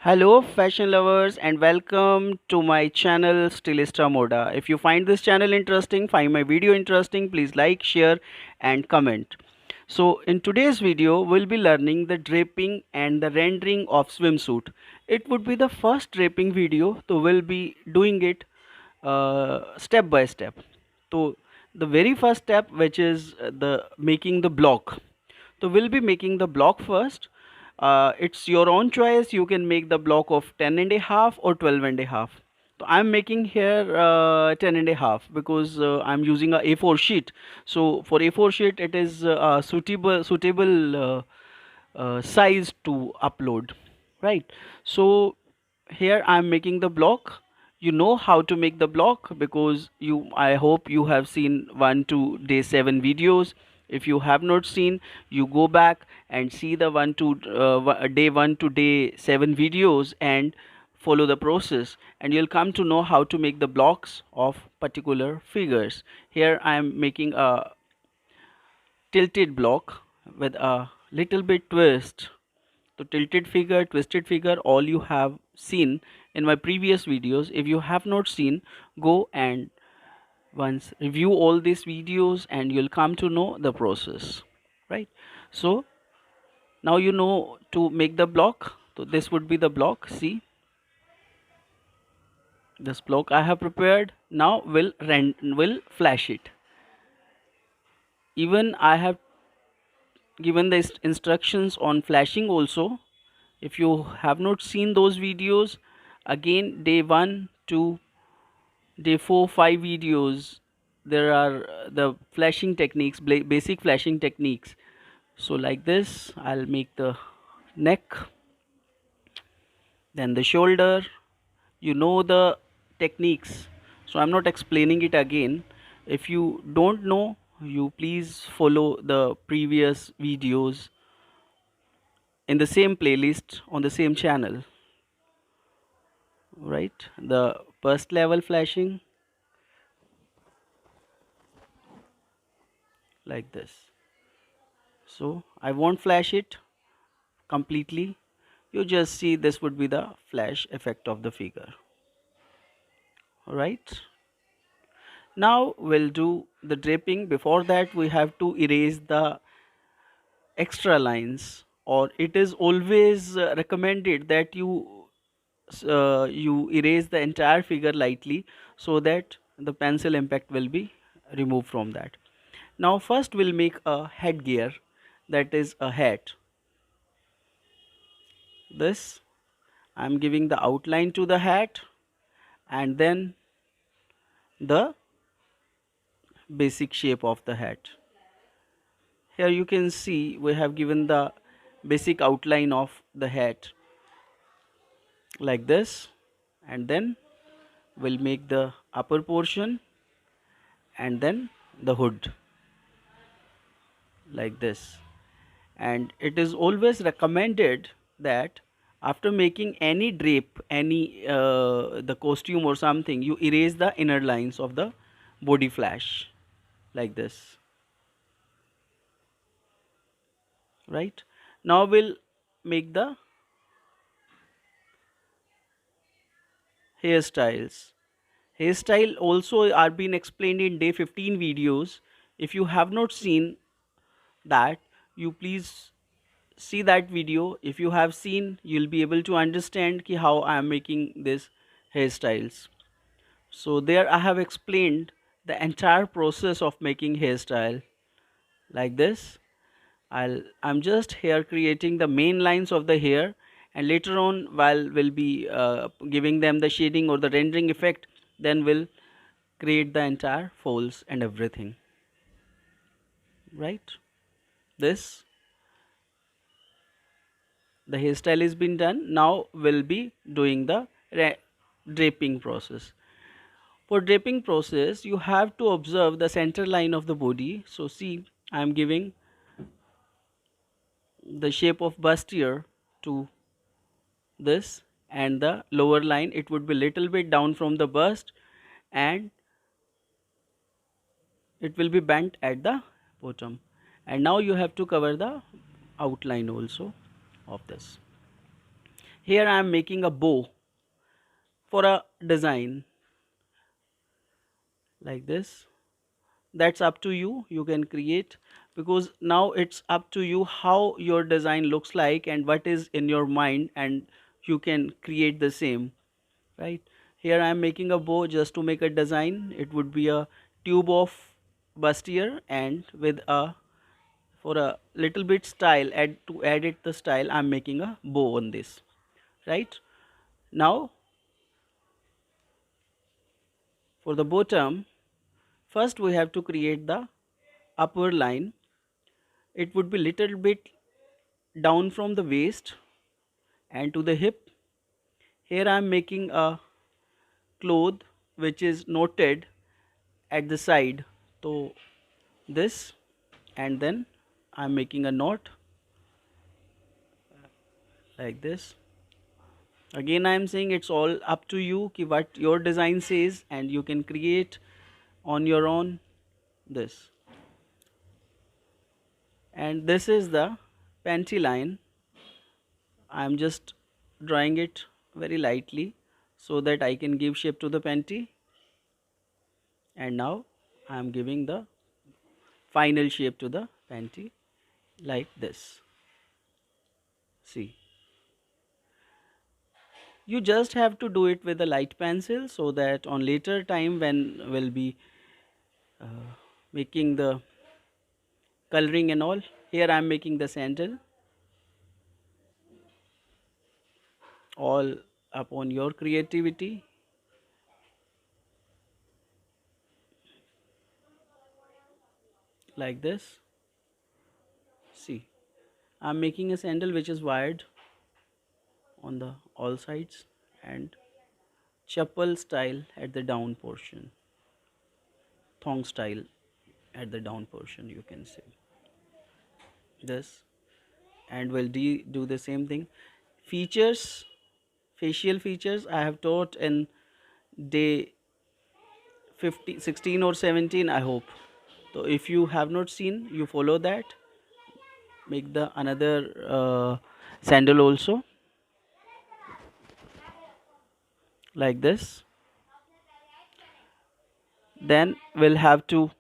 Hello, fashion lovers, and welcome to my channel Stylista Moda. If you find this channel interesting, find my video interesting, please like, share, and comment. So, in today's video, we'll be learning the draping and the rendering of swimsuit. It would be the first draping video, so we'll be doing it step by step. So, the very first step, which is the making the block. So we'll be making the block first. It's your own choice. You can make the block of 10 and a half or 12 and a half. So I'm making here 10 and a half because I'm using a A4 sheet. So for A4 sheet, it is a suitable size to upload, right? So here I'm making the block. You know how to make the block because I hope you have seen 1 to day 7 videos. If you have not seen, you go back and see the day 1 to day 7 videos and follow the process, and you'll come to know how to make the blocks of particular figures. Here I am making a tilted block with a little bit twist. So tilted figure, twisted figure, all you have seen in my previous videos. If you have not seen, go and once review all these videos and you'll come to know the process, right? So now you know to make the block. So this would be the block. See, this block I have prepared. Now will flash it. Even I have given the instructions on flashing also. If you have not seen those videos, again day 1 to day 4 5 videos, there are the flashing techniques, basic flashing techniques. So like this I'll make the neck, then the shoulder. You know the techniques, so I'm not explaining it again. If you don't know, you please follow the previous videos in the same playlist on the same channel, right? The first level flashing, like this. So I won't flash it completely. You just see this would be the flash effect of the figure. Alright. Now we'll do the draping. Before that we have to erase the extra lines, or it is always recommended that you erase the entire figure lightly so that the pencil impact will be removed from that. Now first we'll make a headgear, that is a hat. This I'm giving the outline to the hat, and then the basic shape of the hat. Here you can see we have given the basic outline of the hat like this, and then we'll make the upper portion and then the hood like this. And it is always recommended that after making any drape, any the costume or something, you erase the inner lines of the body flash like this, right? Now we'll make the hairstyles. Hairstyle also are being explained in day 15 videos. If you have not seen that, you please see that video. If you have seen, you'll be able to understand how I am making this hairstyles. So there I have explained the entire process of making hairstyle like this. I'm just here creating the main lines of the hair, and later on while we'll be giving them the shading or the rendering effect, then we'll create the entire folds and everything, right? This, the hairstyle has been done. Now we'll be doing the draping process. For draping process, you have to observe the center line of the body. So see, I'm giving the shape of bustier to this, and the lower line, it would be little bit down from the bust, and it will be bent at the bottom. And now you have to cover the outline also of this. Here I am making a bow for a design like this. That's up to you, you can create, because now it's up to you how your design looks like and what is in your mind, and you can create the same, right? Here I am making a bow just to make a design. It would be a tube of bustier, and with a, for a little bit style, to add it the style, I'm making a bow on this, right? Now for the bottom, first we have to create the upper line. It would be little bit down from the waist and to the hip. Here I am making a cloth which is knotted at the side, so this, and then I'm making a knot like this. Again I am saying it's all up to you ki what your design says, and you can create on your own this. And this is the panty line. I'm just drawing it very lightly so that I can give shape to the panty, and now I'm giving the final shape to the panty like this. See, you just have to do it with a light pencil so that on later time when we'll be making the coloring and all. Here I'm making the sandal, all upon your creativity. Like this. See, I'm making a sandal which is wired on the all sides, and chappal style at the down portion, thong style at the down portion, you can say this. And we'll do the same thing. Features, facial features, I have taught in day 50, 16 or 17, I hope. So if you have not seen, you follow that. Make the another sandal also like this. Then we'll have to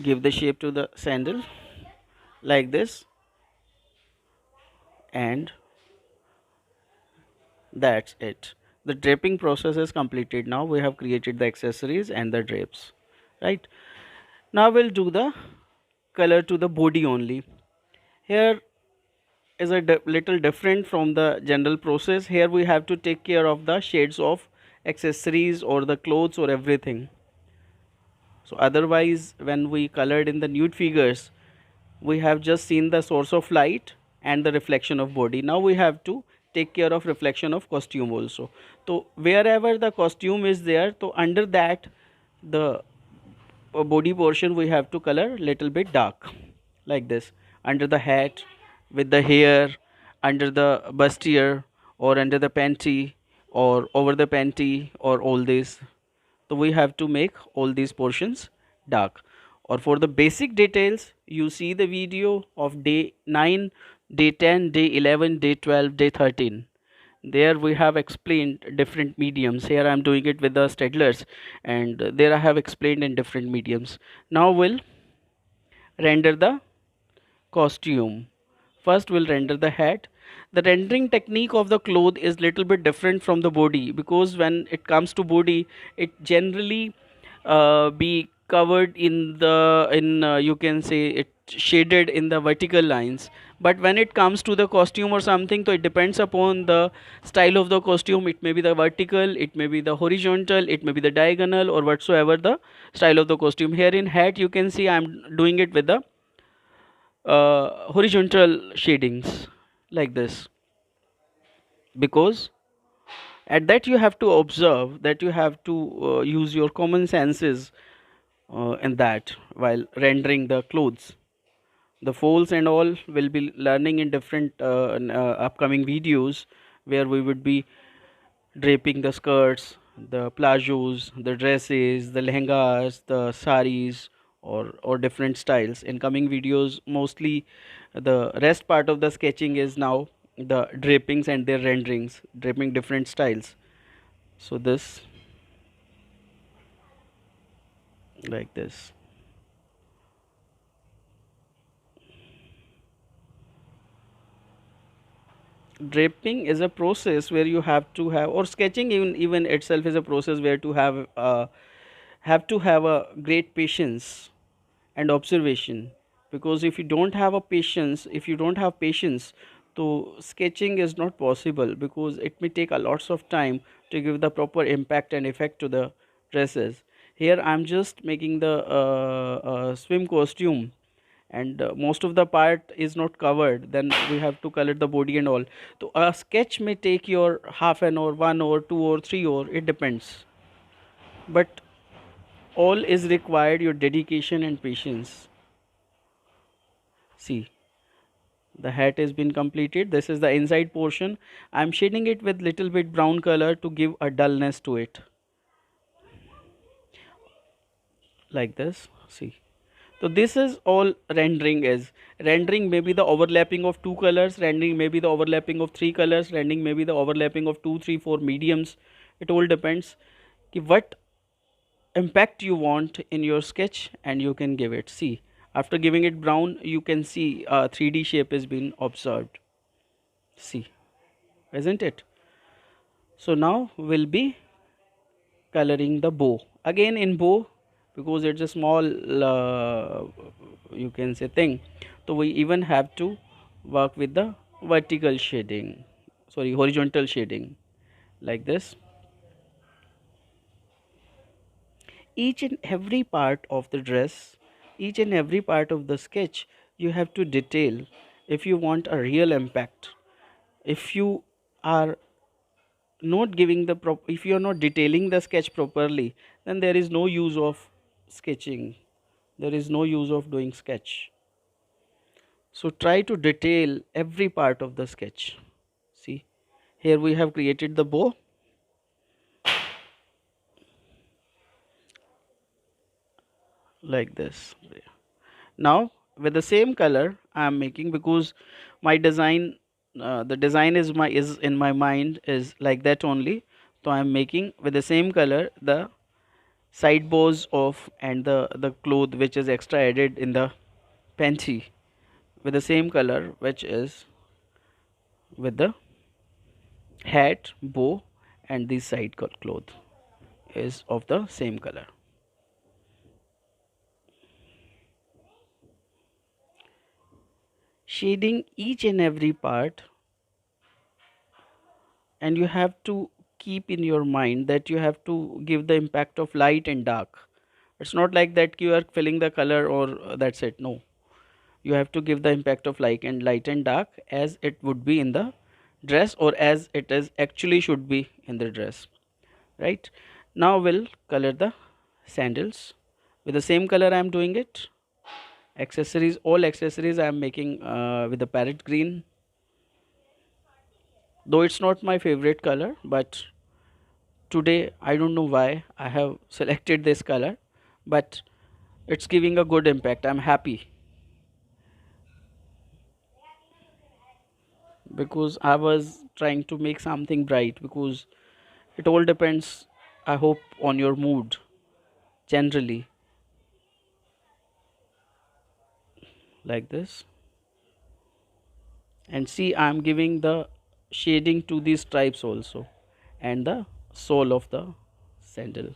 give the shape to the sandal like this, and that's it. The draping process is completed. Now we have created the accessories and the drapes, right? Now we'll do the color to the body only. Here is a little different from the general process. Here we have to take care of the shades of accessories or the clothes or everything. So otherwise when we colored in the nude figures, we have just seen the source of light and the reflection of body. Now we have to take care of reflection of costume also. So wherever the costume is there, so under that the body portion we have to color little bit dark like this. Under the hat, with the hair, under the bustier, or under the panty, or over the panty, or all this. So we have to make all these portions dark. Or for the basic details, you see the video of day 9, day 10, day 11, day 12, day 13. There we have explained different mediums. Here I am doing it with the Stedlers, and there I have explained in different mediums. Now we'll render the costume. First we'll render the hat. The rendering technique of the cloth is little bit different from the body, because when it comes to body, it generally be covered in the you can say it shaded in the vertical lines. But when it comes to the costume or something, so it depends upon the style of the costume. It may be the vertical, it may be the horizontal, it may be the diagonal, or whatsoever the style of the costume. Here in hat you can see I'm doing it with the horizontal shadings like this, because at that you have to observe, that you have to use your common senses in that while rendering the clothes. The folds and all will be learning in different upcoming videos, where we would be draping the skirts, the plazos, the dresses, the lehengas, the saris, or different styles. In coming videos, mostly the rest part of the sketching is now the drapings and their renderings, draping different styles. So this, like this. Draping is a process where you have to have, or sketching even itself is a process where to have to have a great patience and observation, because if you don't have a patience, if you don't have patience, so sketching is not possible, because it may take a lots of time to give the proper impact and effect to the dresses. Here I'm just making the swim costume, and most of the part is not covered, then we have to color the body and all. So a sketch may take your half an hour, 1 hour, 2 hour, 3 hour, it depends, but all is required your dedication and patience. See, the hat has been completed. This is the inside portion. I'm shading it with little bit brown color to give a dullness to it, like this. See, so this is all rendering is. Rendering may be the overlapping of two colors, rendering may be the overlapping of three colors, rendering may be the overlapping of two, three, four mediums. It all depends ki what impact you want in your sketch, and you can give it. See, after giving it brown, you can see a 3D shape has been observed. See, isn't it? So now we'll be coloring the bow again in bow, because it's a small you can say thing, so we even have to work with the vertical shading, sorry, horizontal shading, like this. Each and every part of the dress, each and every part of the sketch, you have to detail if you want a real impact. If you are not giving the if you are not detailing the sketch properly, then there is no use of sketching, there is no use of doing sketch. So try to detail every part of the sketch. See, here we have created the bow, like this. Now with the same color I am making, because my design, the design is in my mind is like that only, so I am making with the same color the side bows of, and the cloth which is extra added in the panty, with the same color, which is with the hat, bow, and the side cloth is of the same color. Shading each and every part, and you have to keep in your mind that you have to give the impact of light and dark. It's not like that you are filling the color or that's it. No, you have to give the impact of light and dark as it would be in the dress, or as it is actually should be in the dress, right? Now we'll color the sandals with the same color I am doing it. Accessories, all accessories I am making with the parrot green, though it's not my favorite color, but today I don't know why I have selected this color, but it's giving a good impact. I'm happy because I was trying to make something bright, because it all depends, I hope, on your mood generally, like this. And see, I'm giving the shading to these stripes also, and the sole of the sandal.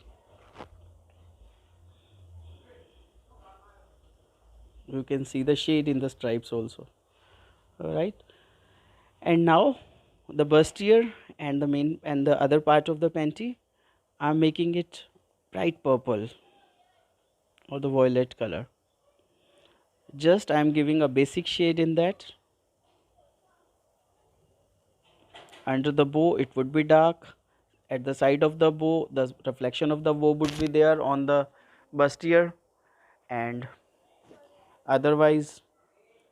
You can see the shade in the stripes also. All right. And now the bustier and the main and the other part of the panty, I'm making it bright purple or the violet color. Just I'm giving a basic shade in that. Under the bow it would be dark. At the side of the bow, the reflection of the bow would be there on the bustier, and otherwise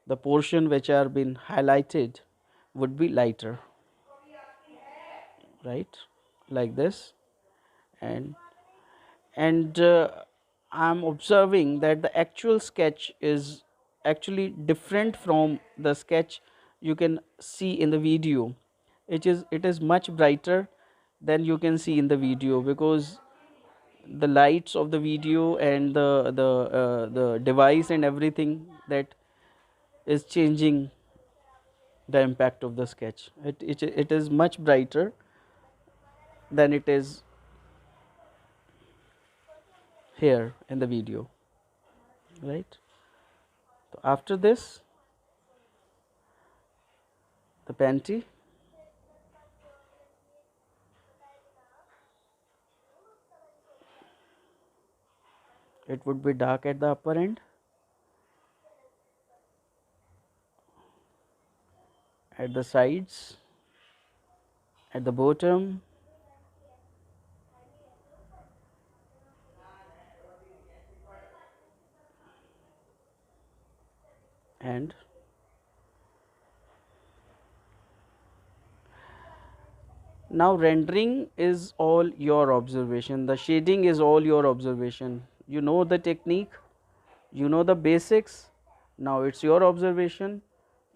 the portion which are been highlighted would be lighter, right, like this. And and I'm observing that the actual sketch is actually different from the sketch you can see in the video. It is much brighter than you can see in the video, because the lights of the video and the device and everything that is changing the impact of the sketch. It is much brighter than it is here in the video, right? So after this, the panty, it would be dark at the upper end, at the sides, at the bottom, and now rendering is all your observation, the shading is all your observation. You know the technique, you know the basics. Now it's your observation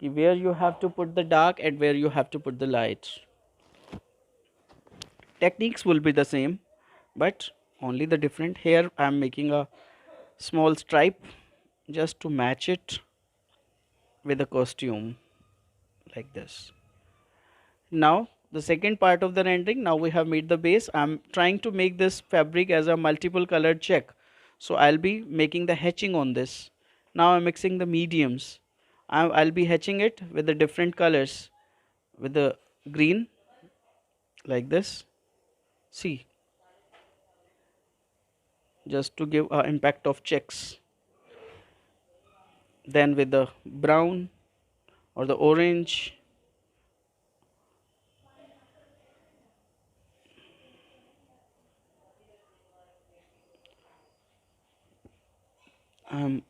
where you have to put the dark and where you have to put the light. Techniques will be the same, but only the different. Here I am making a small stripe just to match it with the costume, like this. Now the second part of the rendering, now we have made the base. I am trying to make this fabric as a multiple colored check, so I'll be making the hatching on this. Now I'm mixing the mediums. I'll be hatching it with the different colors, with the green, like this. See, just to give an impact of checks. Then with the brown or the orange, I'm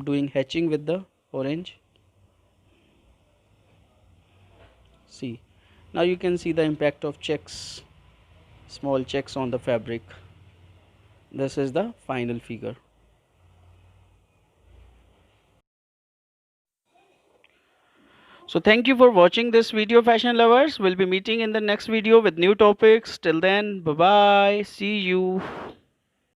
doing hatching with the orange. See, now you can see the impact of checks, small checks on the fabric. This is the final figure. So thank you for watching this video, fashion lovers. We'll be meeting in the next video with new topics. Till then, bye bye, see you.